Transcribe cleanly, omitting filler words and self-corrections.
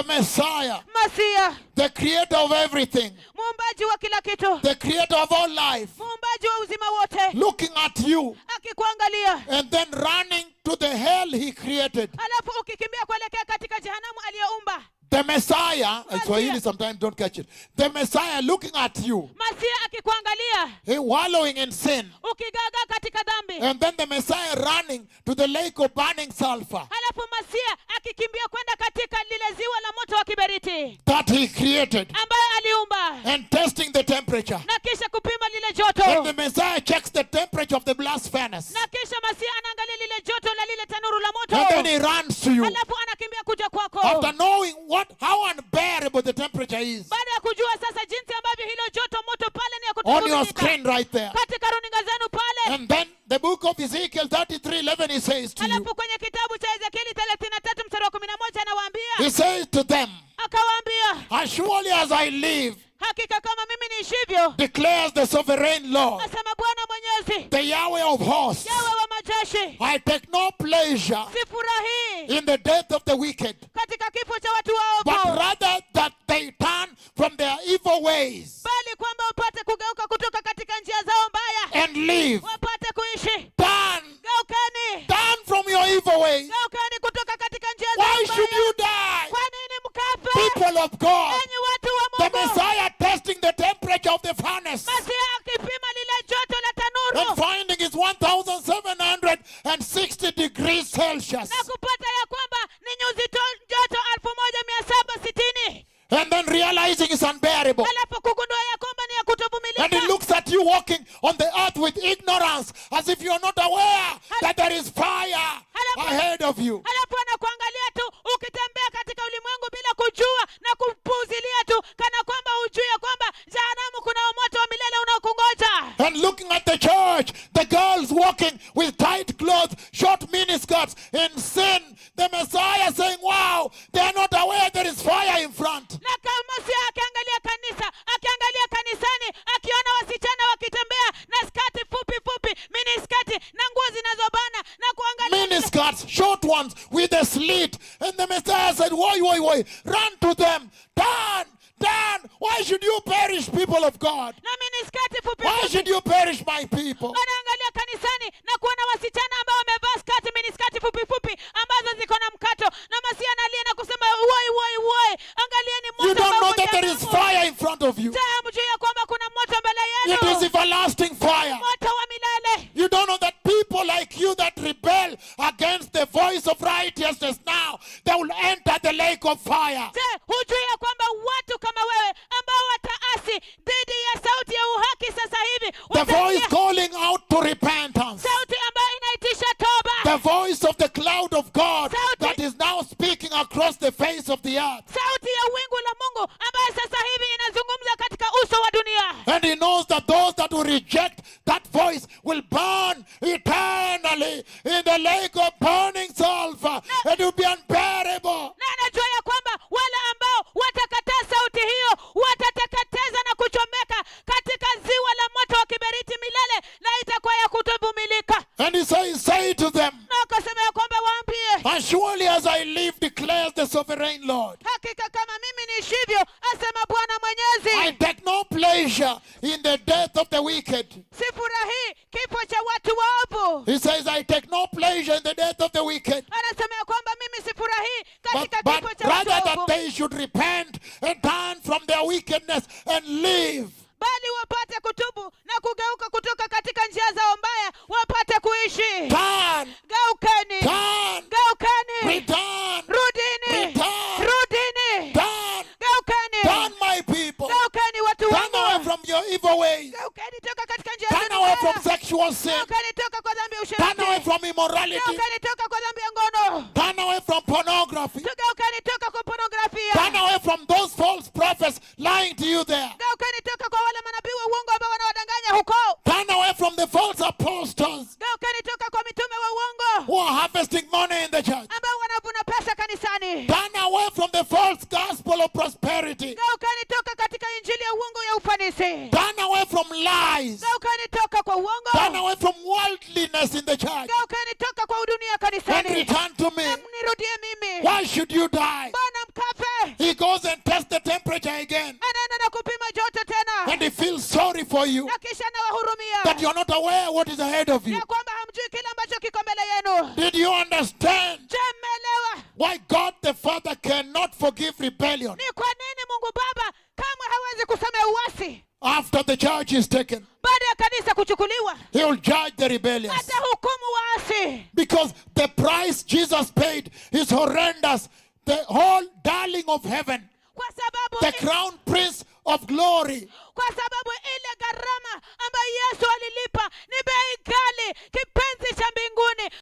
the Messiah, Masia, the creator of everything, muumbaji wa kila kitu, the creator of all life, muumbaji wa uzima wote, looking at you akikuangalia, and then running to the hell he created. alafu ukikimbia kuelekea katika jehanamu aliyoumba. The Messiah, Swahili sometimes don't catch it. The Messiah looking at you, Masia akikuangalia, wallowing in sin. ukigaga katika dhambi. And then the Messiah running to the lake of burning sulfur Alafu Masia akikimbia kwenda katika lile ziwa la moto wa kiberiti that he created ambaye aliumba, and testing the temperature. na kisha kupima lile And joto, the Messiah checks the temperature of the blast furnace. na kisha Masia anaangalia lile joto la lile tanuru la And then moto, he runs to you alafu anakimbia kuja kwako, after knowing how unbearable the temperature is. baada ya kujua sasa jinsi ambavyo hilo joto moto pale ni ya On your kutukunika screen right there. katika runinga zenu pale. And then the book of Ezekiel 33:11 he says to you. Alafu kwenye kitabu cha Ezekieli 33 mstari wa 11 anawaambia, He says to them, akawaambia, as surely as I live, hakika kama mimi niishivyo, declares the sovereign Lord, asema Bwana Mwenyezi, the Yahweh of hosts, Yawe wa majeshi, I take no pleasure sifurahii in the death of the wicked, katika kifo cha watu but waovu, rather that they turn from their evil ways bali kwamba wapate kugeuka kutoka katika njia zao mbaya, and live. wapate kuishi. Turn Geukeni, from your evil ways. geukeni kutoka katika njia zao Why should mbaya. you die? Kwa nini mkafe, People of God, enyi watu wa the Mungu? Messiah testing the temperature of the furnace Masia akipima lile joto la and tanuru finding it's 1760 degrees Celsius. na kupata ya kwamba ni nyuzi joto 1760, And then realizing it's unbearable. alafu kugundua ya kwamba ni ya And he kutovumilika, looks at you walking on the earth with ignorance, as if you are not aware that there is fire ahead of you. alafu anakuangalia tu ukitembea katika ulimwengu bila kujua na kupuuzilia tu, kana kwamba hujui ya kwamba jehanamu kuna moto wa milele unaokungoja. And looking at the church, the girls walking with tight clothes, short miniskirts in sin, the Messiah saying, wow, they are not aware there is fire in front. Na kama si akiangalia kanisa, akiangalia kanisani, akiona wasichana wakitembea na skati fupi fupi, mini skati na nguo zinazobana, na kuangalia Miniskirts, short ones with a slit. And the Messiah said, why, run to them. Turn. Why should you perish, people of God? na mini skati fupi Why fupi. should you perish, my people? Anaangalia kanisani na kuona wasichana ambao wamevaa skati, mini skati fupi fupi ambazo ziko na mkato, na Masia analia na kusema woi, angalieni You moto don't know ambao that there is fire in front of you. hamjui ya kwamba kuna moto mbele It is yenu, everlasting fire. moto wa milele. You don't know that people like you that rebel against the voice of righteousness now, they will enter the lake of fire. Je, hujui ya kwamba watu kama wewe ambao wataasi dhidi ya sauti ya uhaki sasa hivi, The voice wataingia calling out to repentance. sauti ambayo inaitisha toba, The voice of the cloud of God Sauti- that is now speaking across the face of the earth. sauti ya wingu la Mungu ambayo sasa hivi inazungumza katika uso wa dunia. And he knows that those that will reject that voice will burn eternally in the lake of burning sulfur. It will be unbearable. Na anajua ya kwamba wale ambao watakataa sauti hiyo watateketeza na kuchomeka katika ziwa la moto wa kiberiti milele, na itakuwa ya kutovumilika. And he says, say to them, Na akasema ya kwamba waambie, as surely as I live, declares the sovereign Lord, hakika kama mimi niishivyo, asema Bwana Mwenyezi, I take no pleasure in the death of the wicked. sifurahii kifo cha watu waovu. He says, I take no pleasure in the death of the wicked, Anasema ya kwamba mimi sifurahii but katika kifo cha rather watu that waovu, they should repent and turn from their wickedness and live. bali wapate kutubu na kugeuka kutoka katika njia zao mbaya, wapate kuishi. Turn, Geukeni, geukeni, return, rudini, return, rudini, turn, geukeni, turn, my people. geukeni watu Turn away wangu, from your evil ways. geukeni toka katika njia Turn zenu away mbaya, from sexual sin. geukeni toka kwa dhambi ya Turn away usherati, from immorality. geukeni toka kwa dhambi ya ngono, Turn away from pornography. geukeni toka kwa pornografia, Turn away from those false prophets lying to you there. geukeni toka kwa wale manabii wa uongo ambao wanawadanganya huko, Turn away from the false apostles geukeni toka kwa mitume wa uongo who are harvesting money in the church. ambao wanavuna pesa kanisani, Turn away from the false gospel of prosperity. geukeni toka katika injili ya uongo ya ufanisi, Turn away from lies. geukeni toka kwa Turn uongo, away from worldliness in the church. geukeni toka kwa udunia And kanisani, return to me. na mnirudie mimi. Why should you die? Bwana mkafe, He goes and tests the temperature again. anaenda na kupima joto tena, And he feels sorry for you na kisha anawahurumia that you're not aware what is ahead of you. ya kwamba hamjui kile ambacho kiko mbele yenu. Did you understand Je, mmeelewa why God the Father cannot forgive rebellion ni kwa nini Mungu Baba kamwe hawezi kusamehe uasi after the church is taken? baada ya kanisa kuchukuliwa? He will judge the rebellious. Atahukumu waasi, Because the price Jesus paid is horrendous. The whole darling of heaven